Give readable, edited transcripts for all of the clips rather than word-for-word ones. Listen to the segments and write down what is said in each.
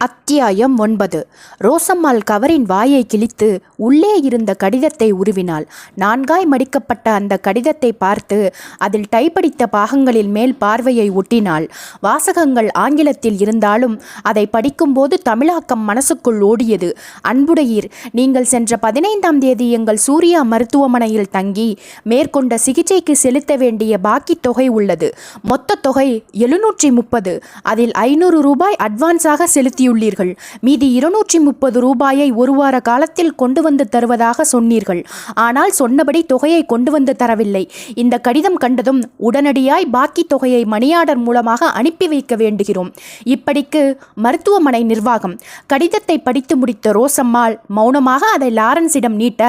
அத்தியாயம் 9. ரோசம்மாள் கவரின் வாயை கிழித்து உள்ளே இருந்த கடிதத்தை உருவினாள். 4ஆய் மடிக்கப்பட்ட அந்த கடிதத்தை பார்த்து அதில் டைப்படித்த பாகங்களில் மேல் பார்வையை ஒட்டினாள். வாசகங்கள் ஆங்கிலத்தில் இருந்தாலும் அதை படிக்கும்போது தமிழாக்கம் மனசுக்குள் ஓடியது. அன்புடையீர், நீங்கள் சென்ற 15ஆம் தேதி எங்கள் சூர்யா மருத்துவமனையில் தங்கி மேற்கொண்ட சிகிச்சைக்கு செலுத்த வேண்டிய பாக்கி தொகை உள்ளது. மொத்த தொகை 730. அதில் 500 ரூபாய் அட்வான்ஸாக செலுத்தி மீதி 230 ரூபாயை ஒரு வார காலத்தில் கொண்டு வந்து தருவதாக சொன்னீர்கள். ஆனால் சொன்னபடி தொகையை கொண்டு வந்து தரவில்லை. இந்த கடிதம் கண்டதும் உடனடியாய் பாக்கி தொகையை மணியார்டர் மூலமாக அனுப்பி வைக்க வேண்டுகிறோம். இப்படிக்கு மருத்துவமனை நிர்வாகம். கடிதத்தை படித்து முடித்த ரோசம்மாள் மௌனமாக அதை லாரன்ஸிடம் நீட்ட,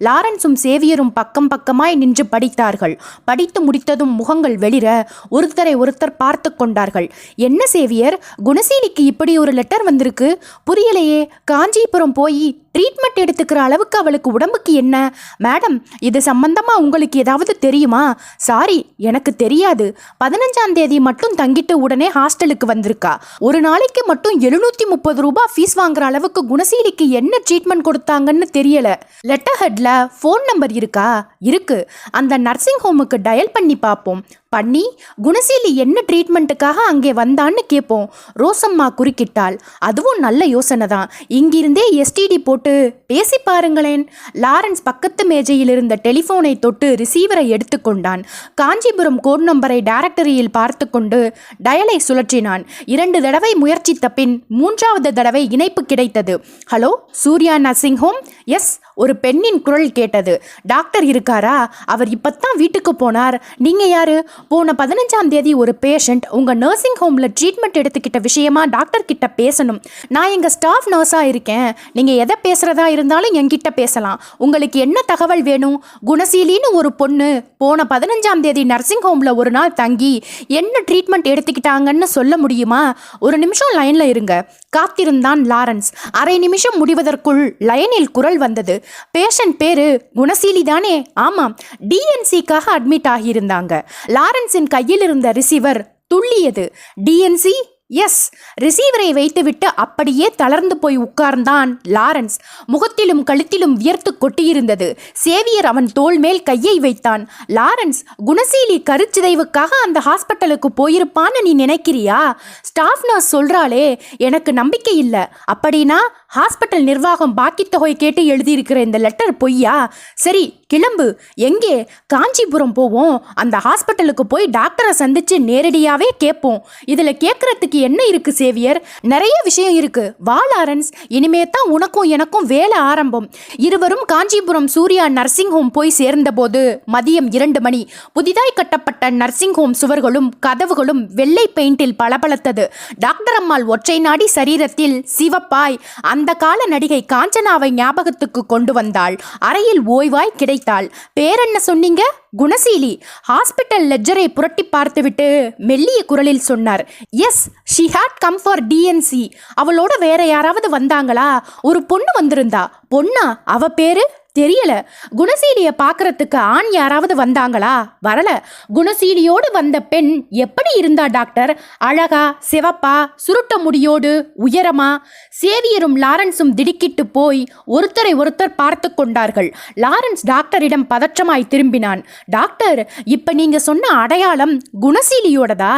லாரன்ஸும் சேவியரும் பக்கம் பக்கமாய் நின்று படித்தார்கள். படித்து முடித்ததும் முகங்கள் வெளிர ஒருத்தரை ஒருத்தர் பார்த்து கொண்டார்கள். என்ன சேவியர், குணசீலிக்கு இப்படி ஒரு லெட்டர் வந்திருக்கு, புரியலையே. காஞ்சிபுரம் போய் ட்ரீட்மெண்ட் எடுத்துக்கிற அளவுக்கு அவளுக்கு உடம்புக்கு என்ன? மேடம், இது சம்பந்தமா உங்களுக்கு ஏதாவது தெரியுமா? சாரி, எனக்கு தெரியாது. 15ஆம் தேதி மட்டும் தங்கிட்டு உடனே ஹாஸ்டலுக்கு வந்திருக்கா. ஒரு நாளைக்கு மட்டும் 730 ரூபாய் ஃபீஸ் வாங்குற அளவுக்கு குணசீலிக்கு என்ன ட்ரீட்மெண்ட் கொடுத்தாங்கன்னு தெரியல. லெட்டர் ஹெட்ல ஃபோன் நம்பர் இருக்கா? இருக்கு. அந்த நர்சிங் ஹோமுக்கு டயல் பண்ணி பார்ப்போம். பண்ணி குணசீலி என்ன ட்ரீட்மெண்ட்டுக்காக அங்கே வந்தான்னு கேட்போம். ரோசம்மா குறுக்கிட்டாள். அதுவும் நல்ல யோசனை தான். இங்கிருந்தே எஸ்டிடி போட்டு பேசி பாருங்களேன். லாரன்ஸ் பக்கத்து மேஜையில் இருந்த டெலிஃபோனை தொட்டு ரிசீவரை எடுத்துக்கொண்டான். காஞ்சிபுரம் கோட் நம்பரை டைரக்டரியில் பார்த்து கொண்டு டயலை சுழற்றினான். 2 தடவை முயற்சித்த பின் 3வது தடவை இணைப்பு கிடைத்தது. Hello, Surya nursing home? Yes. ஒரு பெண்ணின் குரல் கேட்டது. டாக்டர் இருக்காரா? அவர் இப்பத்தான் வீட்டுக்கு போனார். நீங்க யாரு? போன 15ஆம் தேதி ஒரு பேஷண்ட் உங்க நர்சிங் ஹோம்ல ட்ரீட்மெண்ட் எடுத்துக்கிட்ட விஷயமா டாக்டர் கிட்ட பேசணும். நான் எங்க ஸ்டாஃப் நர்ஸா இருக்கேன். நீங்க எதை பேசுறதா இருந்தாலும் என்கிட்ட பேசலாம். உங்களுக்கு என்ன தகவல் வேணும்? குணசீலின்னு ஒரு பொண்ணு போன 15ஆம் தேதி நர்சிங் ஹோம்ல ஒரு நாள் தங்கி என்ன ட்ரீட்மெண்ட் எடுத்துக்கிட்டாங்கன்னு சொல்ல முடியுமா? ஒரு நிமிஷம் லைன்ல இருங்க. காத்திருந்தான் லாரன்ஸ். அரை நிமிஷம் முடிவதற்குள் லைனில் குரல் வந்தது. பேஷண்ட் பேரு குணசீலி தானே? ஆமாம், டிஎன்சிக்காக அட்மிட் ஆகியிருந்தாங்க. லாரன்ஸின் கையில் இருந்த ரிசீவர் துள்ளியது. டிஎன்சி? எஸ். ரிசீவரை வைத்துவிட்டு அப்படியே தளர்ந்து போய் உட்கார்ந்தான் லாரன்ஸ். முகத்திலும் கழுத்திலும் வியர்த்து கொட்டியிருந்தது. சேவியர் அவன் தோள் மேல் கையை வைத்தான். லாரன்ஸ், குணசீலி கருச்சிதைவுக்காக அந்த ஹாஸ்பிட்டலுக்கு போயிருப்பான்னு நீ நினைக்கிறியா? ஸ்டாஃப் நர்ஸ் சொல்றாளே, எனக்கு நம்பிக்கை இல்லை. அப்படின்னா ஹாஸ்பிட்டல் நிர்வாகம் பாக்கி தொகை கேட்டு எழுதியிருக்கிற இந்த லெட்டர் பொய்யா? சரி, கிளம்பு. எங்கே? காஞ்சிபுரம் போவோம். அந்த ஹாஸ்பிட்டலுக்கு போய் டாக்டரை சந்திச்சு நேரடியாவே கேட்போம். இதுல கேட்கறதுக்கு என்ன இருக்கு சேவியர்? நிறைய விஷயம் இருக்கு. வா லாரன்ஸ், இனிமே தான் உனக்கும் எனக்கும் வேலை ஆரம்பம். இருவரும் காஞ்சிபுரம் சூர்யா நர்சிங் ஹோம் போய் சேர்ந்த போது மதியம் 2 மணி. புதிதாய் கட்டப்பட்ட நர்சிங் ஹோம் சுவர்களும் கதவுகளும் வெள்ளை பெயிண்டில் பளபளத்தது. டாக்டர் அம்மாள் ஒற்றை நாடி சரீரத்தில் சிவப்பாய் அந்த கால நடிகை காஞ்சனாவை ஞாபகத்துக்கு கொண்டு வந்தாள். அறையில் ஓய்வாய் கிடைத்தாள். பேரென்ன சொன்னீங்க? குணசீலி. ஹாஸ்பிட்டல் லெட்ஜரை புரட்டி பார்த்துவிட்டு மெல்லிய குரலில் சொன்னார். Yes, she had come for DNC. அவளோட வேற யாராவது வந்தாங்களா? ஒரு பொண்ணு வந்திருந்தா. பொண்ணா? அவ பேரு தெரியல. குணசீலிய பார்க்கறதுக்கு ஆண் யாராவது வந்தாங்களா? வரல. குணசீலியோடு வந்த பெண் எப்படி இருந்தா டாக்டர்? அழகா, சிவப்பா, சுருட்ட முடியோடு, உயரமா? சேவியரும் லாரன்ஸும் திடுக்கிட்டு போய் ஒருத்தரை ஒருத்தர் பார்த்து கொண்டார்கள். லாரன்ஸ் டாக்டரிடம் பதற்றமாய் திரும்பினான். டாக்டர், இப்ப நீங்க சொன்ன அடையாளம் குணசீலியோடதா?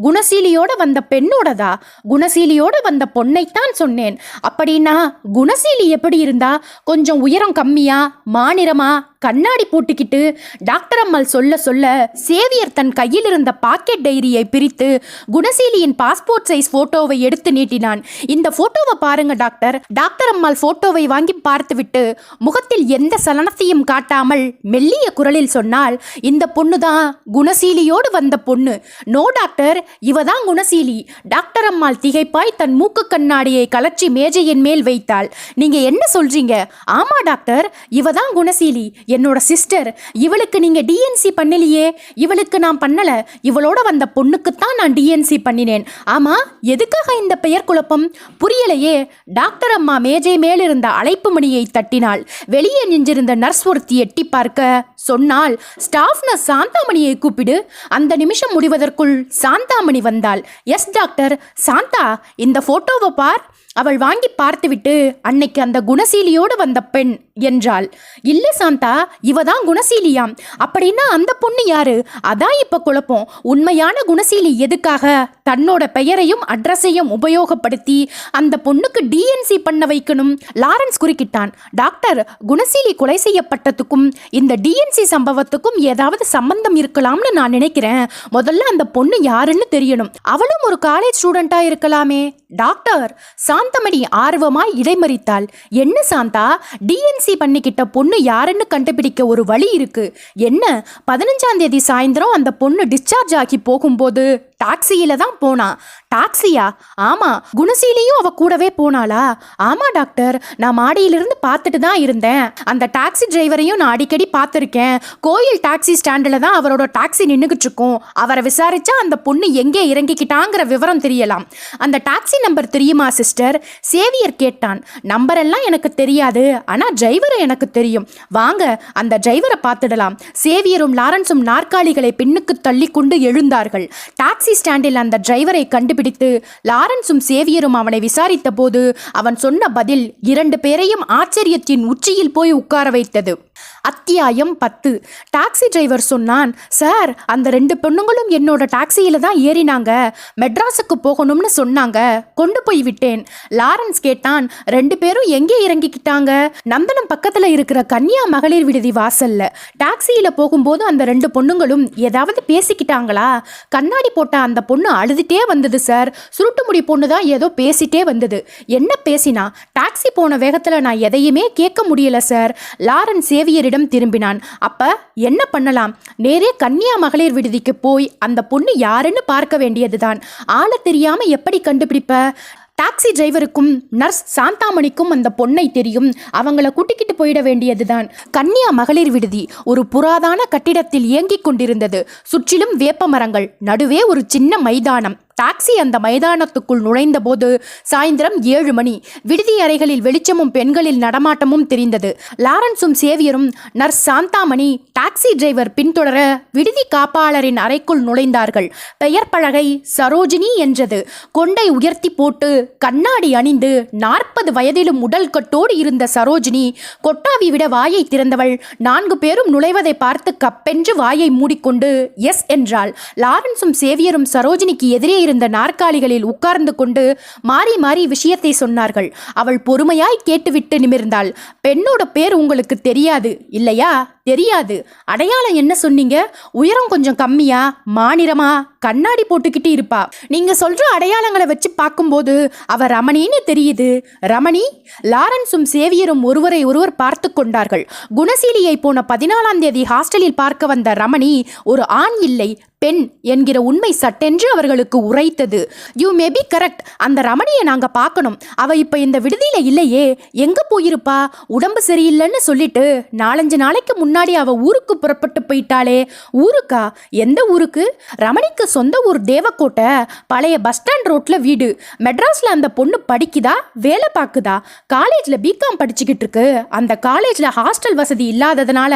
குணசீலியோட வந்த பெண்ணோடதா? குணசீலியோட வந்த பொண்ணைத்தான் சொன்னேன். அப்படின்னா குணசீலி எப்படி இருந்தா? கொஞ்சம் உயரம் கம்மியா, மாநிறமா, கண்ணாடி போட்டுக்கிட்டு? டாக்டர் அம்மாள் சொல்ல சொல்ல சேவியர் தன் கையில் இருந்த பாக்கெட் டைரியை பிரித்து குணசீலியின் பாஸ்போர்ட் சைஸ் போட்டோவை எடுத்து நீட்டினான். இந்த போட்டோவை பாருங்க டாக்டர். டாக்டர் அம்மாள் போட்டோவை வாங்கி பார்த்துவிட்டு முகத்தில் எந்த சலனத்தையும் காட்டாமல் மெல்லிய குரலில் சொன்னால், இந்த பொண்ணு தான் குணசீலியோடு வந்த பொண்ணு. நோ டாக்டர், இவ தான் குணசீலி. டாக்டர் அம்மாள் திகைப்பாய் தன் மூக்கு கண்ணாடியை கலற்றி மேஜையின் மேல் வைத்தாள். நீங்க என்ன சொல்றீங்க? ஆமா டாக்டர், இவ தான் குணசீலி. என்னோட சிஸ்டர், இவளுக்கு நீங்க டிஎன்சி பண்ணலையே. இவளுக்கு நான் பண்ணல, இவளோட வந்த பொண்ணுக்குத்தான் நான் டிஎன்சி பண்ணினேன். ஆமா, எதுக்காக இந்த பெயர் குழப்பம்? புரியலையே. டாக்டர் அம்மா மேஜை மேலிருந்த அழைப்பு மணியை தட்டினாள். வெளியே நின்றிருந்த நர்ஸ் ஒருத்தி எட்டி பார்க்க சொன்னால், ஸ்டாஃப் நர்ஸ் சாந்தாமணியை கூப்பிடு. அந்த நிமிஷம் முடிவதற்குள் சாந்தாமணி வந்தாள். Yes doctor. சாந்தா, இந்த போட்டோவை பார். அவள் வாங்கி பார்த்துவிட்டு, அன்னைக்கு அந்த குணசீலியோடு வந்த பெண் என்றாள். இல்ல சாந்தா, இவ தான் குணசீலியாம். அப்படின்னா அந்த பொண்ணு யாரு? அதான் இப்ப குழப்பம். உண்மையான குணசீலி எதுக்காக தன்னோட பெயரையும் அட்ரஸையும் உபயோகப்படுத்தி அந்த பொண்ணுக்கு டிஎன்சி பண்ண வைக்கணும்? லாரன்ஸ் குறுக்கிட்டான். டாக்டர், குணசீலி கொலை செய்யப்பட்டதுக்கும் இந்த டிஎன்சி சம்பவத்துக்கும் ஏதாவது சம்பந்தம் இருக்கலாம்னு நான் நினைக்கிறேன். முதல்ல அந்த பொண்ணு யாருன்னு தெரியணும். அவளும் ஒரு காலேஜ் ஸ்டூடெண்டா இருக்கலாமே. டாக்டர், சாந்தமணி ஆர்வமாய் இடைமறித்தாள். என்ன சாந்தா, டிஎன்சி பண்ணிக்கிட்ட பொண்ணு யாருன்னு கண்டுபிடிக்க ஒரு வழி இருக்கு. என்ன, 15ஆம் தேதி சாயந்தரம் அந்த பொண்ணு டிஸ்சார்ஜ் ஆகி போகும்போது டாக்ஸியில தான் போனா. டாக்ஸியா? ஆமா. குணசீலியும் அவ கூடவே போனாளா? ஆமா டாக்டர், நான் மாடியிலிருந்து பார்த்துட்டு தான் இருந்தேன். அந்த டாக்ஸி டிரைவரையும் நான் அடிக்கடி பார்த்துருக்கேன். கோயில் டாக்ஸி ஸ்டாண்டில் தான் அவரோட டாக்ஸி நின்றுகிட்டு இருக்கும். அவரை விசாரிச்சா அந்த பொண்ணு எங்கே இறங்கிக்கிட்டாங்கிற விவரம் தெரியலாம். அந்த டாக்ஸி நம்பர் தெரியுமா சிஸ்டர்? சேவியர் கேட்டான். நம்பரெல்லாம் எனக்கு தெரியாது, ஆனா டிரைவரை எனக்கு தெரியும். வாங்க அந்த டிரைவரை பார்த்துடலாம். சேவியரும் லாரன்ஸும் நாற்காலிகளை பின்னுக்கு தள்ளி கொண்டு எழுந்தார்கள். டாக்ஸி ஸ்டாண்டில் அந்த டிரைவரை கண்டுபிடித்து லாரன்ஸும் சேவியரும் அவனை விசாரித்த போது அவன் சொன்ன பதில் 2 பேரையும் ஆச்சரியத்தின் உச்சியில் போய் உட்கார வைத்தது. அத்தியாயம் 10. டாக்ஸி டிரைவர் சொன்னான், சார், அந்த 2 பொண்ணுங்களும் என்னோட டாக்ஸியில தான் ஏறினாங்க. மெட்ராஸுக்கு போகணும்னு சொன்னாங்க, கொண்டு போய் விட்டேன். லாரன்ஸ் கேட்டான், 2 பேரும் எங்கே இறங்கிக்கிட்டாங்க? நந்தனம் பக்கத்துல இருக்கிற கன்னியா மகளிர் விடுதி வாசல்ல. டாக்ஸியில போகும்போது அந்த 2 பொண்ணுங்களும் ஏதாவது பேசிக்கிட்டாங்களா? கண்ணாடி போட்ட அந்த பொண்ணு அழுதுட்டே வந்தது சார். சுருட்டு முடி பொண்ணு தான் ஏதோ பேசிட்டே வந்தது. என்ன பேசினா? டாக்ஸி போன வேகத்துல நான் எதையுமே கேட்க முடியல சார். லாரன்ஸ் சேவியரிடம் திரும்பினான். அப்ப என்ன பண்ணலாம்? நேரே கன்னியா மகளிர் விடுதிக்கு போய் அந்த பொண்ணு யாருன்னு பார்க்க வேண்டியதுதான். ஆள தெரியாம எப்படி கண்டுபிடிப்ப? டாக்ஸி டிரைவருக்கும் நர்ஸ் சாந்தாமணிக்கும் அந்த பொண்ணை தெரியும். அவங்கள கூட்டிக்கிட்டு போயிட வேண்டியதுதான். கன்னியா மகளிர் விடுதி ஒரு புராதான கட்டிடத்தில் இயங்கிக் கொண்டிருந்தது. சுற்றிலும் வேப்ப மரங்கள், நடுவே ஒரு சின்ன மைதானம். டாக்ஸி அந்த மைதானத்துக்குள் நுழைந்த போது சாயந்தரம் 7 மணி. விடுதி அறைகளில் வெளிச்சமும் பெண்களில் நடமாட்டமும் தெரிந்தது. லாரன்ஸும் சேவியரும் நர்ஸ் சாந்தாமணி டாக்ஸி டிரைவர் பின்தொடர விடுதி காப்பாளரின் அறைக்குள் நுழைந்தார்கள். பெயர் பலகை சரோஜினி என்றது. கொண்டை உயர்த்தி போட்டு கண்ணாடி அணிந்து 40 வயதிலும் உடல் கட்டோடு இருந்த சரோஜினி கொட்டாவி விட வாயை திறந்தவள். 4 பேரும் நுழைவதை பார்த்து கப்பென்று வாயை மூடிக்கொண்டு எஸ் என்றாள். லாரன்ஸும் சேவியரும் சரோஜினிக்கு எதிரே இருந்த நாற்காலிகளில் உட்கார்ந்து கொண்டு மாறி மாறி விஷயத்தை சொன்னார்கள். அவள் பொறுமையாய் கேட்டுவிட்டு நிமிர்ந்தாள். பெண்ணோட பேர் உங்களுக்கு தெரியாது இல்லையா? தெரியாது. அடையாளம் என்ன சொன்னீங்க? உயரம் கொஞ்சம் கம்மியா, மாநிறமா, கண்ணாடி போட்டுக்கிட்டு இருப்பா. நீங்க சொல்ற அடையாளங்களை வச்சு பார்க்கும்போது அவ ரமணின்னு தெரியுது. ரமணி? லாரன்ஸும் சேவியரும் ஒருவரை ஒருவர் பார்த்து கொண்டார்கள். குணசீலியை போன 14ஆம் தேதி ஹாஸ்டலில் பார்க்க வந்த ரமணி ஒரு ஆண் இல்லை, பெண் என்கிற உண்மை சட்டென்று அவர்களுக்கு உரைத்தது. You may be correct. அந்த ரமணியை நாங்க பார்க்கணும். அவ இப்ப இந்த விடுதியில இல்லையே. எங்க போயிருப்பா? உடம்பு சரியில்லைன்னு சொல்லிட்டு 4-5 நாளைக்கு முன்னாடி அவ ஊருக்கு புறப்பட்டு போயிட்டாளே. ஊருக்கா? எந்த ஊருக்கு? ரமணிக்கு சொந்த ஊர் தேவக்கோட்டை. பழைய பஸ் ஸ்டாண்ட் ரோட்ல வீடு. மெட்ராஸ்ல அந்த பொண்ணு படிக்குதா, வேலை பார்க்குதா? காலேஜ்ல பிகாம் படிச்சுக்கிட்டு இருக்கு. அந்த காலேஜ்ல ஹாஸ்டல் வசதி இல்லாததுனால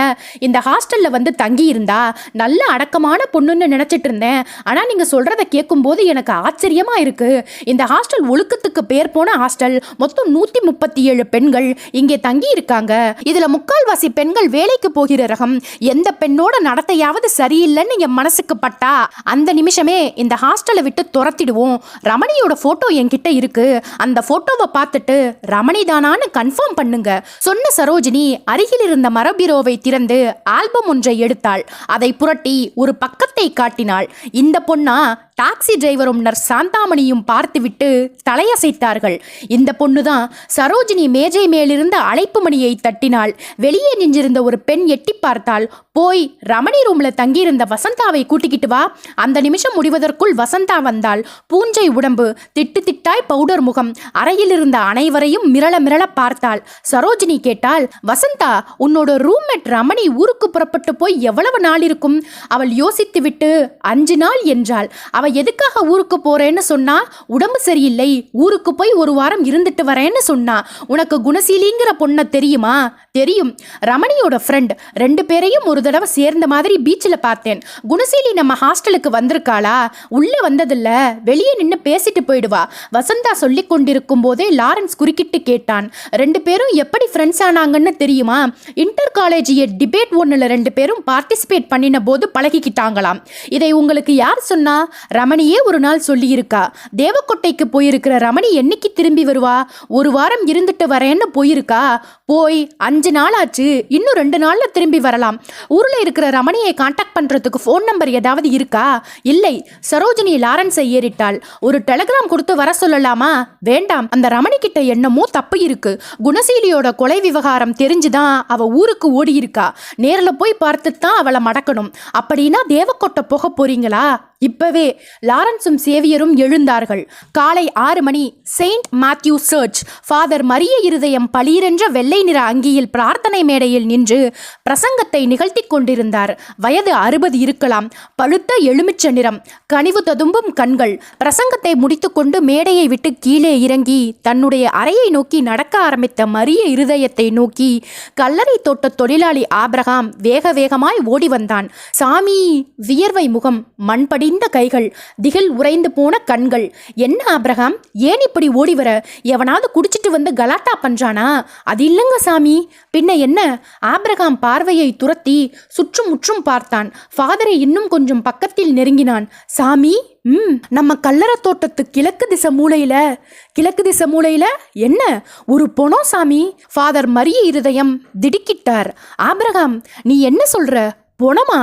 இந்த ஹாஸ்டல்ல வந்து தங்கி இருந்தா. நல்ல அடக்கமான பொண்ணுன்னு நினைச்சிட்டு இருந்தேன். ஆனா நீங்க சொல்றத கேட்கும்போது எனக்கு ஆச்சரியமா இருக்கு. இந்த ஹாஸ்டல் ஒழுக்கத்துக்கு பேர் போன ஹாஸ்டல். மொத்தம் 137 பெண்கள் இங்கே தங்கி இருக்காங்க. இதுல முக்கால்வாசி பெண்கள் வேலைக்கு போகிற ரகம். எந்த பெண்ணோட நடத்தையாவது சரியில்லைன்னு என் மனசுக்கு பட்டா அந்த நிமிஷமே இந்த ஹாஸ்டலை விட்டு துரத்திடுவோம். ரமணியோட போட்டோ என்கிட்ட இருக்கு. அந்த போட்டோவை பார்த்துட்டு ரமணி தானான்னு கன்ஃபார்ம் பண்ணுங்க சொன்ன சரோஜினி அருகில் இருந்த மரபீரோவை திறந்து ஆல்பம் ஒன்றை எடுத்தாள். அதை புரட்டி ஒரு பக்கத்தை காட்டினாள். இந்த பொண்ணா? டாக்ஸி டிரைவரும் நர்ஸ் சாந்தாமணியும் பார்த்துவிட்டு தலையசைத்தார்கள். இந்த பொண்ணுதான். சரோஜினி மேஜை மேலிருந்த அழைப்பு மணியை தட்டினாள். வெளியே நின்றிருந்த ஒரு பெண் எட்டி பார்த்தாள். போய் ரமணி ரூம்ல தங்கியிருந்த வசந்தாவை கூட்டிக்கிட்டு வா. அந்த நிமிஷம் முடிவதற்குள் வசந்தா வந்தாள். பூஞ்சை உடம்பு, திட்டு திட்டாய் பவுடர் முகம். அறையில் இருந்த அனைவரையும் மிரள மிரள பார்த்தாள். சரோஜினி கேட்டாள், வசந்தா, உன்னோட ரூம்மேட் ரமணி ஊருக்கு புறப்பட்டு போய் எவ்வளவு நாள் இருக்கும்? அவள் யோசித்து விட்டு 5 நாள் என்றாள். அவ எதுக்காக ஊருக்கு போறேன்னு சொன்னா? உடம்பு சரியில்லை, ஊருக்கு போய் 1 வாரம் இருந்துட்டு வரேன்னு சொன்னா. உனக்கு குணசீலிங்கிற பொண்ண தெரியுமா? தெரியும். ரமணியோட ஃப்ரெண்ட். 2 பேரையும் ஒரு தடவை சேர்ந்த மாதிரி பீச்சில் பார்த்தேன். குணசீலி நம்ம ஹாஸ்டலுக்கு வந்திருக்காளா? உள்ள வந்ததில்ல, வெளியே நின்று பேசிட்டு போயிடுவா. வசந்தா சொல்லி கொண்டிருக்கும் போதே லாரன்ஸ் குறுக்கிட்டு கேட்டான், 2 பேரும் எப்படி ஃப்ரெண்ட்ஸ் ஆனாங்கன்னு தெரியுமா? இன்டர் காலேஜிய டிபேட் ஒன்னுல 2 பேரும் பார்ட்டிசிபேட் பண்ணின போது பழகிக்கிட்டாங்களாம். இதை உங்களுக்கு யார் சொன்னா? ரமணியே ஒரு நாள் சொல்லியிருக்கா. தேவக்கோட்டைக்கு போயிருக்கிற ரமணி என்னைக்கு திரும்பி வருவா? 1 வாரம் இருந்துட்டு வரேன்னு போயிருக்கா. போய் 5 நாள் ஆச்சு. இன்னும் 2 நாள்ல திரும்பி வரலாம். ஊர்ல இருக்கிற ரமணியை கான்டாக்ட் பண்றதுக்கு ஃபோன் நம்பர் ஏதாவது இருக்கா? இல்லை. சரோஜினி லாரன்ஸை ஏறிட்டாள். ஒரு டெலிகிராம் கொடுத்து வர சொல்லலாமா? வேண்டாம். அந்த ரமணி கிட்ட என்னமோ தப்பு இருக்கு. குணசீலியோட கொலை விவகாரம் தெரிஞ்சுதான் அவ ஊருக்கு ஓடி இருக்கா. நேர்ல போய் பார்த்துதான் அவளை மடக்கணும். அப்படின்னா தேவக்கோட்டை போக போறீங்களா? இப்பவே. லாரன்ஸும் சேவியரும் எழுந்தார்கள். காலை 6 மணி. Saint Matthew church. Father Mariya Irudhayam பளீரென்ற வெள்ளை நிற அங்கியில் பிரார்த்தனை மேடையில் நின்று பிரசங்கத்தை நிகழ்த்தி கொண்டிருந்தார். வயது 60 இருக்கலாம். பழுத்த எலுமிச்ச நிறம், கனிவு ததும்பும் கண்கள். பிரசங்கத்தை முடித்துக்கொண்டு மேடையை விட்டு கீழே இறங்கி தன்னுடைய அறையை நோக்கி நடக்க ஆரம்பித்த மரிய இருதயத்தை நோக்கி கல்லறை தோட்ட தொழிலாளி ஆபிரகாம் வேக வேகமாய் ஓடி வந்தான். சாமி! வியர்வை முகம், மண்படி இந்த கைகள், திகில் உறைந்து போன கண்கள். என்ன ஆபிரகாம், ஏன் இப்படி ஓடி வர? எவனாவது குடிச்சிட்டு வந்து கலாட்டா பண்றானா? அது இல்லங்க சாமி. பின்ன என்ன? ஆபிரகாம் பார்வையை துரத்தி சுற்றும் முற்றும் பார்த்தான். ஃபாதரை இன்னும் கொஞ்சம் பக்கத்தில் நெருங்கினான். சாமி, நம்ம கல்லறை தோட்டத்து கிழக்கு திசை மூலையில என்ன ஒரு பொணம் சாமி. ஃபாதர் மரிய இருதயம் திடுக்கிட்டார். ஆபிரகாம், நீ என்ன சொல்ற? பொணமா?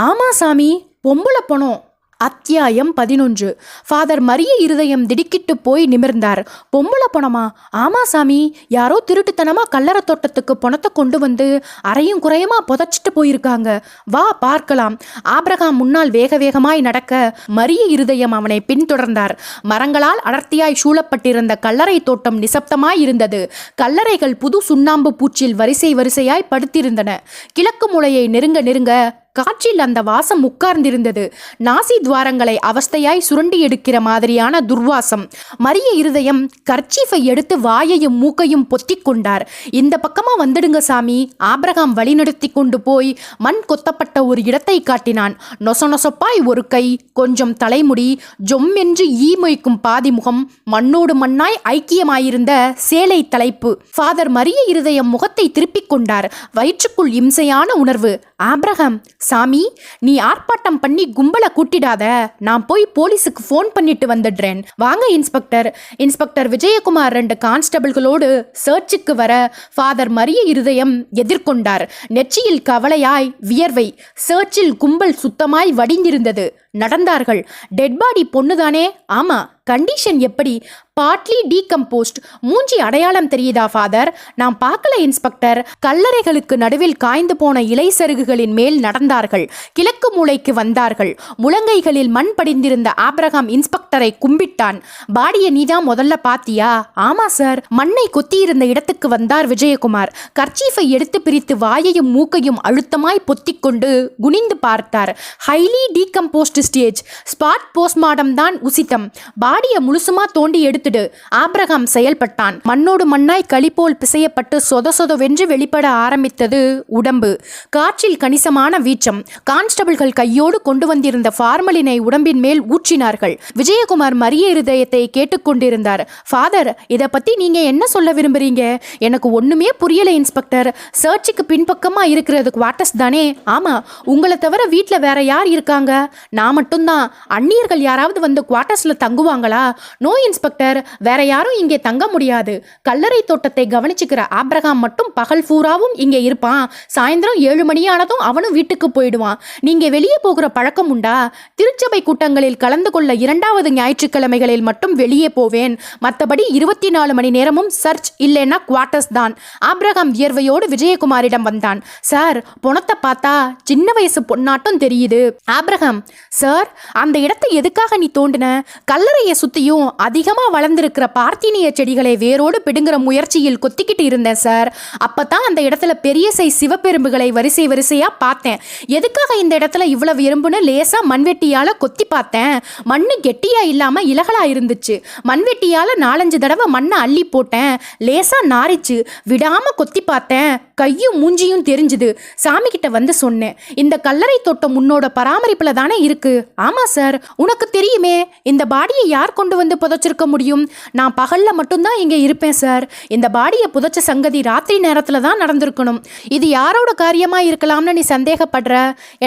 ஆமா சாமி, பொம்பளை பொணம். அத்தியாயம் 11. ஃபாதர் மரிய இருதயம் திடுக்கிட்டு போய் நிமிர்ந்தார். பொம்பளை பணமா? ஆமா சாமி, யாரோ திருட்டுத்தனமா கல்லறை தோட்டத்துக்கு பணத்தை கொண்டு வந்து அரையும் குறையமா புதைச்சிட்டு போயிருக்காங்க. வா பார்க்கலாம். ஆபிரகாம் முன்னால் வேக வேகமாய் நடக்க மரிய இருதயம் அவனை பின்தொடர்ந்தார். மரங்களால் அடர்த்தியாய் சூழப்பட்டிருந்த கல்லறை தோட்டம் நிசப்தமாய் இருந்தது. கல்லறைகள் புது சுண்ணாம்பு பூச்சில் வரிசை வரிசையாய் படுத்திருந்தன. கிழக்கு மூலையை நெருங்க நெருங்க காற்றில் அந்த வாசம் உட்கார்ந்திருந்தது. நாசி துவாரங்களை அவஸ்தையாய் சுரண்டி எடுக்கிற மாதிரியான துர்வாசம். மரிய இருதயம் கர்ச்சீஃபை எடுத்து வாயையும் மூக்கையும் பொத்திக் கொண்டார். இந்த பக்கமா வந்துடுங்க சாமி. ஆபிரகாம் வழிநடத்தி கொண்டு போய் மண் கொத்தப்பட்ட ஒரு இடத்தை காட்டினான். நொசநொசப்பாய் ஒரு கை, கொஞ்சம் தலைமுடி, ஜொம் என்று ஈ மொய்க்கும் பாதி முகம், மண்ணோடு மண்ணாய் ஐக்கியமாயிருந்த சேலை தலைப்பு. ஃபாதர் மரிய இருதயம் முகத்தை திருப்பிக் கொண்டார். வயிற்றுக்குள் இம்சையான உணர்வு. ஆபிரகாம், சாமி, நீ ஆர்ப்பாட்டம் பண்ணி கும்பலை கூட்டிடாத. நான் போய் போலீஸுக்கு ஃபோன் பண்ணிட்டு வந்துடுறேன். வாங்க இன்ஸ்பெக்டர். இன்ஸ்பெக்டர் விஜயகுமார் 2 கான்ஸ்டபிள்களோடு சர்ச்சுக்கு வர ஃபாதர் மரிய இருதயம் எதிர்கொண்டார். நெற்றியில் கவலையாய் வியர்வை. சர்ச்சில் கும்பல் சுத்தமாய் வடிந்திருந்தது. நடந்தார்கள். டெட் பாடி பொண்ணுதானே? ஆமா. கண்டிஷன் எப்படி? Partly decomposed. மூஞ்சி அடையாளம் தெரியுதா ஃபாதர்? நான் பார்க்கல இன்ஸ்பெக்டர். கல்லறைகளுக்கு நடுவில் காய்ந்து போன இலை சருகுகளின் மேல் நடந்தார்கள். கிழக்கு மூலைக்கு வந்தார்கள். முழங்கைகளில் மண் படிந்திருந்த ஆபிரகாம் இன்ஸ்பெக்டரை கும்பிட்டான். பாடிய நீதான் முதல்ல பாத்தியா? ஆமா சார். மண்ணை கொத்தியிருந்த இடத்துக்கு வந்தார் விஜயகுமார். கர்ச்சீஃபை எடுத்து பிரித்து வாயையும் மூக்கையும் அழுத்தமாய் பொத்திக் கொண்டு குனிந்து பார்த்தார். Highly decomposed stage. Spot post-mortem தான் உசிதம். பாடிய முழுசுமா தோண்டி எடுத்துடு. ஆபிரகாம் செயல்பட்டான். மண்ணோடு மண்ணாய் களி போல் பிசையப்பட்டு சொத சொதவென்று வெளிப்பட ஆரம்பித்தது உடம்பு. காற்றில் கணிசமான வீச்சம். கான்ஸ்டபிள்கள் கையோடு கொண்டு வந்திருந்த ஃபார்மலினை உடம்பின் மேல் ஊற்றினார்கள். விஜயகுமார் மரிய இருதயத்தை கேட்டுக்கொண்டிருந்தார். ஃபாதர், இதை பத்தி நீங்க என்ன சொல்ல விரும்புறீங்க? எனக்கு ஒண்ணுமே புரியல இன்ஸ்பெக்டர். சர்ச்சுக்கு பின்பக்கமா இருக்கிறது குவார்ட்டர்ஸ் தானே? ஆமா. உங்களை தவிர வீட்டுல வேற யார் இருக்காங்க? நான் மட்டும்தான். அந்நியர்கள் யாராவது வந்து குவார்ட்டர்ஸ்ல தங்குவாங்க? தங்குவாங்களா? நோ இன்ஸ்பெக்டர், வேற யாரும் இங்கே தங்க முடியாது. கல்லறை தோட்டத்தை கவனிச்சுக்கிற ஆப்ரஹாம் மட்டும் பகல் பூராவும் இங்கே இருப்பான். சாயந்தரம் 7 மணியானதும் அவனும் வீட்டுக்கு போயிடுவான். நீங்க வெளியே போகிற பழக்கம் உண்டா? திருச்சபை கூட்டங்களில் கலந்து கொள்ள 2வது ஞாயிற்றுக்கிழமைகளில் மட்டும் வெளியே போவேன். மற்றபடி 24 மணி நேரமும் சர்ச் இல்லைன்னா குவார்ட்டர்ஸ் தான். ஆப்ரஹாம் வியர்வையோடு விஜயகுமாரிடம் வந்தான். சார், பொணத்தை பார்த்தா சின்ன வயசு பொண்ணாட்டம் தெரியுது. ஆப்ரஹாம், சார், அந்த இடத்தை எதுக்காக நீ தோண்டின? கல்லறையை சுத்தியும் அதிகமா வளர்ந்திருக்கிற பார்த்தீனிய செடிகளை வேரோடு பிடுங்குற முயற்சியில் கொத்திக்கிட்டு இருந்தேன் சார். அப்பதான் அந்த இடத்துல பெரிய சைஸ் சிவப்பெரும்புகளை வரிசை வரிசையா பார்த்தேன். எதுக்காக இந்த இடத்துல இவ்வளவு எறும்புன்னு லேசா மண்வெட்டியால கொத்தி பார்த்தேன். மண்ணு கெட்டியா இல்லாம இலகலா இருந்துச்சு. மண்வெட்டியால 4-5 தடவை மண்ணை அள்ளி போட்டேன். லேசா நாரிச்சு. விடாம கொத்தி பார்த்தேன். கையும் மூஞ்சியும் தெரிஞ்சுது. சாமி கிட்ட வந்து சொன்னேன். இந்த கல்லறை தோட்டம் உன்னோட பராமரிப்புல தானே இருக்கு. ஆமா சார், உனக்கு தெரியுமே, இந்த பாடியை யார் கொண்டு வந்து புதைச்சிருக்க முடியும்? நான் பகல்ல மட்டும்தான் இங்க இருப்பேன் சார். இந்த பாடியை புதைச்ச சங்கதி ராத்திரி நேரத்துல தான் நடந்திருக்கணும். இது யாரோட காரியமா இருக்கலாம்னு நீ சந்தேகப்படுற?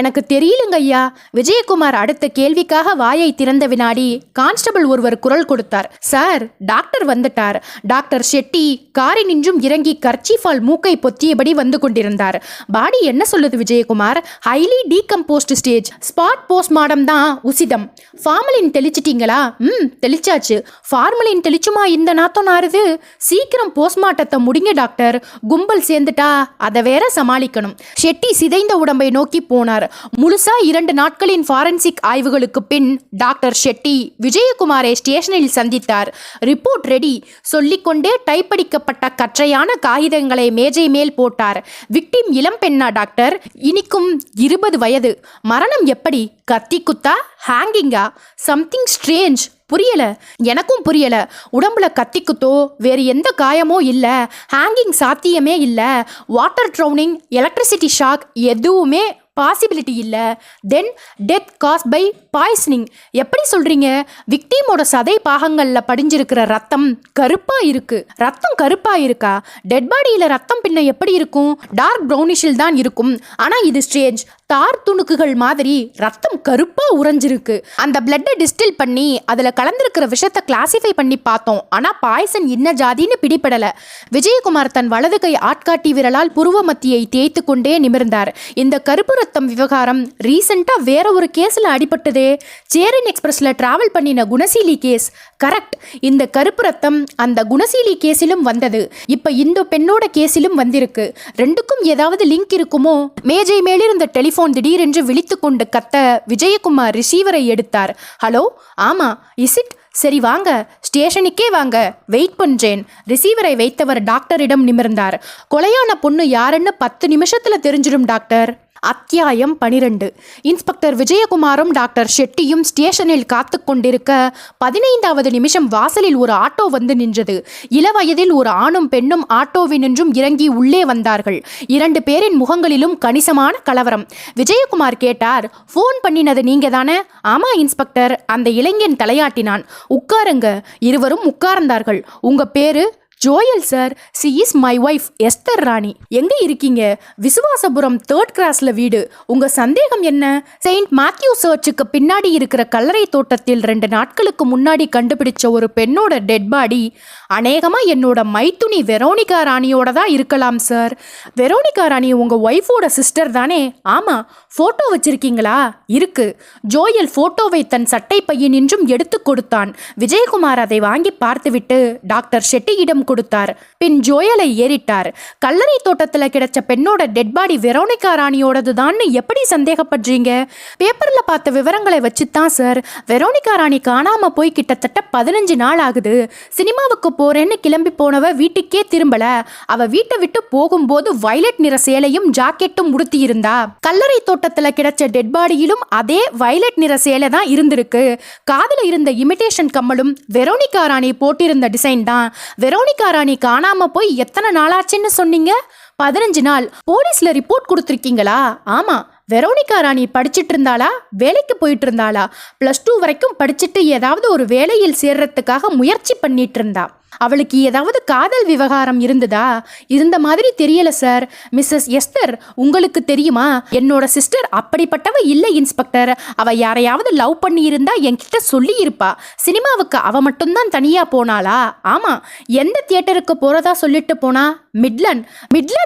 எனக்கு தெரியலங்க ஐயா. விஜயகுமார் அடுத்த கேள்விக்காக வாயை திறந்த வினாடி கான்ஸ்டபிள் ஒருவர் குரல் கொடுத்தார். சார், டாக்டர் வந்துட்டார். டாக்டர் ஷெட்டி காரில் நின்றும் இறங்கி கர்ச்சீஃபால் மூக்கை பொத்தியபடி வந்து கொண்டிருந்தார். பாடி என்ன சொல்லுது Vijayakumar? Highly decomposed stage. Spot post-mortem தான் உசிதம். ஃபார்மலின் தெளிச்சிட்டீங்களா? தெளிச்சாச்சு. ஃபார்மலின் தெளிச்சுமா இந்த நாத்தம் நாறுது? சீக்கிரம் போஸ்ட்மார்ட்டத்தை முடிங்க டாக்டர். கும்பல் சேர்ந்துட்டா அதை வேற சமாளிக்கணும். ஷெட்டி சிதைந்த உடம்பை நோக்கி போனார். முழுசா 2 நாட்களின் ஃபாரன்சிக் ஆய்வுகளுக்கு பின் டாக்டர் ஷெட்டி விஜயகுமாரை ஸ்டேஷனில் சந்தித்தார். ரிப்போர்ட் ரெடி சொல்லிக்கொண்டே டைப் அடிக்கப்பட்ட கற்றையான காகிதங்களை மேஜை மேல் போட்டார். விக்டிம் இளம் பெண்ணா டாக்டர்? இனிக்கும் 20 வயது. மரணம் எப்படி? கத்தி குத்தா? ஹேங்கிங்கா? Something strange. புரியல. எனக்கும் புரியல. உடம்புல கத்தி குத்தோ வேறு எந்த காயமோ இல்ல. ஹேங்கிங் சாத்தியமே இல்ல. வாட்டர் ட்ரௌனிங், எலக்ட்ரிசிட்டி ஷாக் எதுவுமே பாசிபிலிட்டி இல்ல. Then death cause by poisoning. எப்படி சொல்றீங்க? விக்டிமோட சதை பாகங்கள்ல படிஞ்சிருக்கிற ரத்தம் கருப்பா இருக்கு. ரத்தம் கருப்பா இருக்கா? டெட் பாடியில ரத்தம் பின்ன எப்படி இருக்கும்? டார்க் ப்ரௌனிஷில் தான் இருக்கும். ஆனா இது ஸ்ட்ரேஞ்ச். தார் துணுக்குகள் மாதிரி ரத்தம் கருப்பா உறைஞ்சிருக்கு. அந்த பிளட்டை டிஸ்டில் பண்ணி அதுல கலந்திருக்கிற விஷத்தை கிளாசிஃபை பண்ணி பார்த்தோம். ஆனா பாய்சன் என்ன ஜாதின்னு பிடிபடல. விஜயகுமார் தன் வலது கை ஆட்காட்டி விரலால் புருவ மத்தியை தேய்த்து கொண்டே நிமிர்ந்தார். இந்த கருப்பு ரத்தம் விவகாரம் ரீசெண்டா வேற ஒரு கேஸ்ல அடிபட்டதே. சேரன் எக்ஸ்பிரஸ்ல டிராவல் பண்ணின குணசீலி கேஸ். கரெக்ட். இந்த கருப்பு ரத்தம் அந்த குணசீலி கேஸிலும் வந்தது. இப்ப இந்த பெண்ணோட கேஸிலும் வந்திருக்கு. ரெண்டுக்கும் ஏதாவது லிங்க் இருக்குமோ? மேஜை மேலிருந்த டெலிபோன் திடீரென்று விழித்து கொண்டு கத்த விஜயகுமார் ரிசீவரை எடுத்தார். ஹலோ, ஆமா, இஸ் இட்? சரி வாங்க, ஸ்டேஷனுக்கே வாங்க, வெயிட் பண்றேன். ரிசீவரை வைத்தவர் டாக்டரிடம் நிமிர்ந்தார். கொலையான பொண்ணு யாருன்னு 10 நிமிஷத்துல தெரிஞ்சிடும் டாக்டர். அத்தியாயம் 12. இன்ஸ்பெக்டர் விஜயகுமாரும் டாக்டர் ஷெட்டியும் ஸ்டேஷனில் காத்து கொண்டிருக்க 15வது நிமிஷம் வாசலில் ஒரு ஆட்டோ வந்து நின்றது. இளவயதில் ஒரு ஆணும் பெண்ணும் ஆட்டோவினின்றும் இறங்கி உள்ளே வந்தார்கள். 2 பேரின் முகங்களிலும் கணிசமான கலவரம். விஜயகுமார் கேட்டார், ஃபோன் பண்ணினது நீங்க தானே? ஆமா இன்ஸ்பெக்டர். அந்த இளைஞன் தலையாட்டினான். உட்காருங்க. இருவரும் உட்கார்ந்தார்கள். உங்க பேரு? Joel sir. She is my wife Esther Rani. எங்க இருக்கீங்க? விசுவாசபுரம் 3rd கிராஸ்ல வீடு. உங்க சந்தேகம் என்ன? செயின்ட் மேத்யூ சர்ச்சுக்கு பின்னாடி இருக்கிற கல்லறை தோட்டத்தில் 2 நாட்களுக்கு முன்னாடி கண்டுபிடிச்ச ஒரு பெண்ணோட டெட் பாடி அநேகமா என்னோட மைத்துனி வெரோனிகா ராணியோட தான் இருக்கலாம் சார். வெரோனிகா ராணி உங்க ஒய்ஃபோட சிஸ்டர் தானே? ஆமா. போட்டோ வச்சிருக்கீங்களா? இருக்கு. ஜோயல் போட்டோவை தன் சட்டை பையனின்றும் எடுத்து கொடுத்தான். விஜயகுமார் அதை வாங்கி பார்த்துவிட்டு டாக்டர் ஷெட்டியிடம் கொடுத்தார். பின் ஜோயலை ஏறிட்டார். கல்லறை தோட்டத்துல கிடைச்ச பெண்ணோட டெட் பாடி வெரோனிகா ராணியோடது தான் எப்படி சந்தேகப்படுறீங்க? பேப்பர்ல பார்த்த விவரங்களை வச்சுதான் சார். வெரோனிகா ராணி காணாம போய் கிட்டத்தட்ட 15 நாள் ஆகுது. சினிமாவுக்கு போறேன்னு கிளம்பி போனவ வீட்டுக்கே திரும்பல. அவ வீட்டை விட்டு போகும்போது வயலட் நிற சேலையும் ஜாக்கெட்டும் உடுத்தி இருந்தா. கல்லறை தோட்டத்துல கிடைச்ச டெட் பாடியிலும் அதே வயலட் நிற சேலை தான் இருந்திருக்கு. காதுல இருந்த இமிடேஷன் கம்மலும் வெரோனிகா ராணி போட்டிருந்த டிசைன் தான். வெரோனிகா ராணி காணாம போய் எத்தனை நாளாச்சுன்னு சொன்னீங்க? 15 நாள். போலீஸ்ல ரிப்போர்ட் கொடுத்துருக்கீங்களா? ஆமா. வெரோனிகா ராணி படிச்சுட்டு இருந்தாளா? வேலைக்கு போயிட்டு இருந்தாளா? +2 வரைக்கும் படிச்சுட்டு ஏதாவது ஒரு வேலையில் சேர்றதுக்காக முயற்சி பண்ணிட்டு இருந்தா. அவளுக்கு ஏதாவது காதல் விவகாரம் இருந்ததா? இருந்த மாதிரி தெரியல சார். மிஸ்ஸஸ் எஸ்தர் உங்களுக்கு தெரியுமா? என்னோட சிஸ்டர் அப்படிப்பட்டவ இல்லை இன்ஸ்பெக்டர். அவ யாரையாவது லவ் பண்ணி இருந்தா என்கிட்ட சொல்லி இருப்பா. சினிமாவுக்கு அவ மட்டும்தான் தனியா போனாளா? ஆமா. எந்த தியேட்டருக்கு போறதா சொல்லிட்டு போனா? மிட்லண்ட்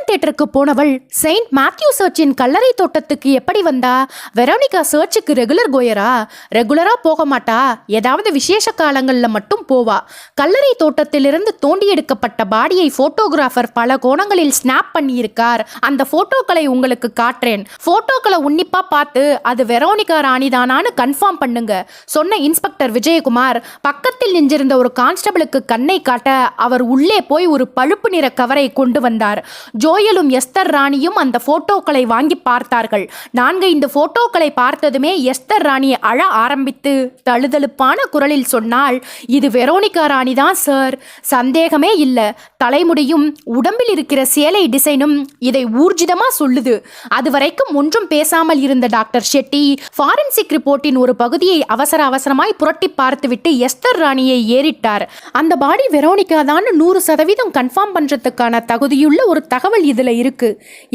தியேட்டருக்கு போனவள் செயின்ட் மேத்யூ சர்ச்சின் கல்லறை தோட்டத்துக்கு எப்படி வந்தா? வெரோனிகா சர்ச்சுக்கு ரெகுலர் கோயரா? ரெகுலரா போக மாட்டா. ஏதாவது விசேஷ காலங்கள்ல மட்டும் போவா. கல்லறை தோட்டத்திலிருந்து தோண்டி எடுக்கப்பட்ட பாடியை போட்டோகிராஃபர் பல கோணங்களில் ஸ்னாப் பண்ணியிருக்கார். அந்த போட்டோக்களை உங்களுக்கு காட்டுறேன். போட்டோக்களை உன்னிப்பா பார்த்து அது வெரோனிகா ராணி தானான்னு கன்ஃபார்ம் பண்ணுங்க சொன்ன இன்ஸ்பெக்டர் விஜயகுமார் பக்கத்தில் நின்றிருந்த ஒரு கான்ஸ்டபிளுக்கு கண்ணை காட்ட அவர் உள்ளே போய் ஒரு பழுப்பு நிற கவரை கொண்டு வந்தார். ஜோயலும் எஸ்தர் ராணியும் அந்த போட்டோக்களை வாங்கி பார்த்தார்கள். 4-5 போட்டோக்களை பார்த்ததுமே எஸ்தர் ராணி அழ ஆரம்பித்து தழுதழுப்பான குரலில் சொன்னாள், இது வெரோனிகா ராணி தான் சார், சந்தேகமே இல்ல. தலைமுடியும் உடம்பில் இருக்கிற சேலை டிசைனும் இதை ஊர்ஜிதமா சொல்லுது. அதுவரைக்கும் ஒன்றும் பேசாமல் இருந்த டாக்டர் ஷெட்டி ஃபாரன்சிக் ரிப்போர்ட்டின் ஒரு பகுதியை அவசரமாய் புரட்டி பார்த்துவிட்டு எஸ்தர் ராணியை ஏறிட்டார். அந்த பாடி வெரோனிகா தான் 100% கன்ஃபார்ம் பண்றதுக்கான தகுதியுள்ள ஒரு தகவல் இதுல இருக்கு.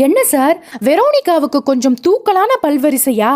என்ன சார், வெரோனிகாவுக்கு கொஞ்சம் தூக்கலான பல்வரிசையா?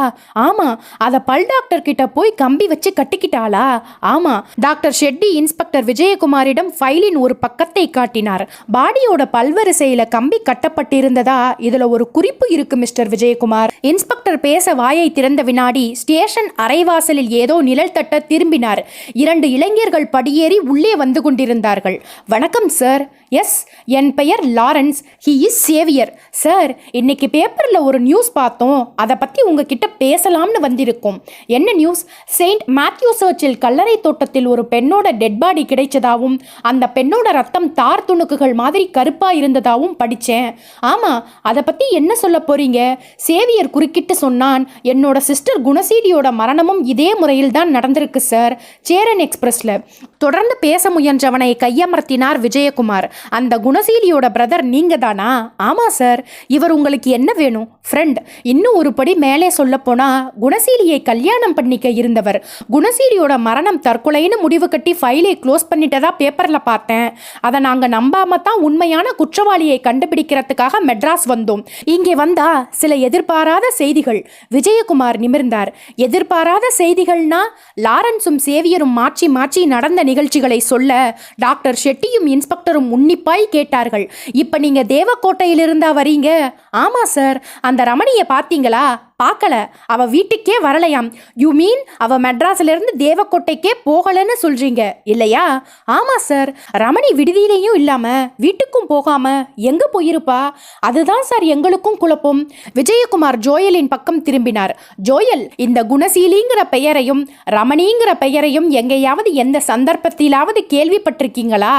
ஆமா. அத பல் டாக்டர் கிட்ட போய் கம்பி வச்சு கட்டிக்கிட்டாளா? ஆமா. டாக்டர் ஷெட்டி இன்ஸ்பெக்டர் விஜயகுமாரிடம் ஃபைலின் ஒரு பக்கத்தை காட்டினார். பாடியோட பல்வரிசையில கம்பி கட்டப்பட்டிருந்ததா இதுல ஒரு குறிப்பு இருக்கு மிஸ்டர் விஜயகுமார். இன்ஸ்பெக்டர் பேச வாயை திறந்த வினாடி ஸ்டேஷன் அரைவாசலில் ஏதோ நிழல் தட்ட திரும்பினார். 2 இளைஞர்கள் படியேறி உள்ளே வந்து கொண்டிருந்தார்கள். வணக்கம் சார். எஸ், என் பெயர் Lawrence. He is Xavier. Sir, இன்னைக்கு பேப்பரில் ஒரு நியூஸ் பார்த்தோம். அதை பற்றி உங்ககிட்ட பேசலாம்னு வந்திருக்கோம். என்ன நியூஸ்? செயின்ட் மேத்யூ சர்ச்சில் கல்லறை தோட்டத்தில் ஒரு பெண்ணோட டெட் பாடி கிடைச்சதாவும் அந்த பெண்ணோட ரத்தம் தார் துணுக்குகள் மாதிரி கருப்பாக இருந்ததாகவும் படித்தேன். ஆமாம், அதை பற்றி என்ன சொல்ல போறீங்க? சேவியர் குறுக்கிட்டு சொன்னான், என்னோட சிஸ்டர் குணசீலியோட மரணமும் இதே முறையில் தான் நடந்திருக்கு சார், சேரன் எக்ஸ்பிரஸ்ல. தொடர்ந்து பேச முயன்றவனை கையமர்த்தினார் விஜயகுமார். அந்த குணசீலியோட பிரதர் நீங்க தானா? ஆமா சார். இவர் உங்களுக்கு என்ன வேணும்? ஃப்ரெண்ட். இன்னும் ஒரு படி மேலே சொல்ல போனா குணசீலியை கல்யாணம் பண்ணிக்க இருந்தவர். குணசீலியோட மரணம் தற்கொலைன்னு முடிவு கட்டி ஃபைலை க்ளோஸ் பண்ணிட்டதா பேப்பர்ல பார்த்தேன். அதை நாங்க நம்பாம தான் உண்மையான குற்றவாளியை கண்டுபிடிக்கிறதுக்காக மெட்ராஸ் வந்தோம். இங்கே வந்தா சில எதிர்பாராத செய்திகள். விஜயகுமார் நிமிர்ந்தார். எதிர்பாராத செய்திகள்னா? லாரன்ஸும் சேவியரும் மாற்றி நடந்த நிகழ்ச்சிகளை சொல்ல டாக்டர் ஷெட்டியும் இன்ஸ்பெக்டரும் உன்னிப்பாய் கேட்டார்கள். இப்ப நீங்க தேவக்கோட்டையிலிருந்தா வரீங்க? ஆமா சார். அந்த ரமணியை பார்த்தீங்களா? பார்க்கல. அவ வீட்டுக்கே வரலையாம். யூ மீன் அவ மெட்ராஸ்ல இருந்து தேவக்கோட்டைக்கே போகலன்னு சொல்றீங்க இல்லையா? ஆமா சார். ரமணி விடுதியிலையும் இல்லாம வீட்டுக்கும் போகாம எங்க போயிருப்பா? அதுதான் சார் எங்களுக்கும் குழப்பம். விஜயகுமார் ஜோயலின் பக்கம் திரும்பினார். ஜோயல், இந்த குணசீலிங்கிற பெயரையும் ரமணிங்கிற பெயரையும் எங்கேயாவது எந்த சந்தர்ப்பத்திலாவது கேள்விப்பட்டிருக்கீங்களா?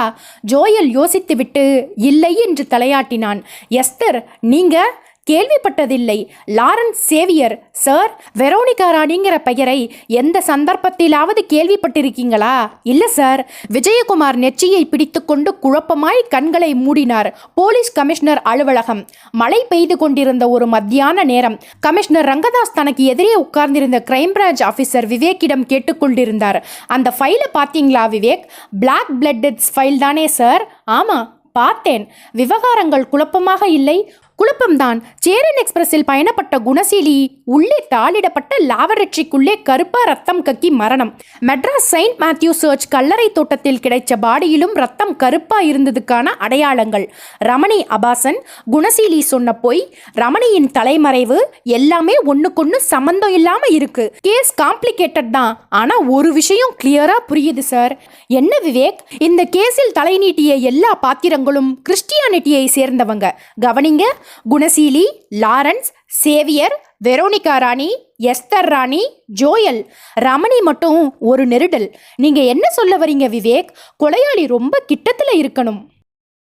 ஜோயல் யோசித்துவிட்டு இல்லை என்று தலையாட்டினான். எஸ்தர், நீங்க? கேள்விப்பட்டதில்லை. Lawrence Xavier. சார், வெரோனிகா ராணிங்கிற பெயரை எந்த சந்தர்ப்பத்திலாவது கேள்விப்பட்டிருக்கீங்களா? இல்ல சார். விஜயகுமார் நெற்றியை பிடித்துக்கொண்டு குழப்பமாய் கண்களை மூடினார். போலீஸ் கமிஷனர் அலுவலகம். மழை பெய்து கொண்டிருந்த ஒரு மத்தியான நேரம். கமிஷனர் ரங்கதாஸ் தனக்கு எதிரே உட்கார்ந்திருந்த கிரைம் பிரான்ச் ஆபீசர் விவேக்கிடம் கேட்டுக்கொண்டிருந்தார். அந்த ஃபைலை பார்த்தீங்களா விவேக்? பிளாக் பிளட்டட்ஸ் ஃபைல் தானே சார்? ஆமா, பார்த்தேன். விவகாரங்கள் குழப்பமாக இல்லை? குழப்பம்தான். சேரன் எக்ஸ்பிரஸில் பயணப்பட்ட குணசீலி உள்ளே தாளிடப்பட்ட லாவரட்சிக்குள்ளே கருப்பா ரத்தம் கக்கி மரணம். மெட்ராஸ் செயின்ட் மேத்யூ சர்ச் கல்லறை தோட்டத்தில் கிடைச்ச பாடியிலும் ரத்தம் கருப்பா இருந்ததுக்கான அடையாளங்கள். ரமணி அபாசன், குணசீலி சொன்ன பொய், ரமணியின் தலைமறைவு எல்லாமே ஒண்ணுக்கொன்னு சம்பந்தம் இல்லாம இருக்கு. கேஸ் காம்ப்ளிகேட்டட் தான். ஆனா ஒரு விஷயம் கிளியரா புரியுது சார். என்ன விவேக்? இந்த கேஸில் தலை நீட்டிய எல்லா பாத்திரங்களும் கிறிஸ்டியானிட்டியை சேர்ந்தவங்க. கவனிங்க. குணசீலி, லாரன்ஸ், சேவியர், வெரோனிகா ராணி, எஸ்தர் ராணி, ஜோயல். ரமணி மட்டும் ஒரு நெருடல். நீங்க என்ன சொல்ல வரீங்க விவேக்? கொலையாளி ரொம்ப கிட்டத்துல இருக்கணும்.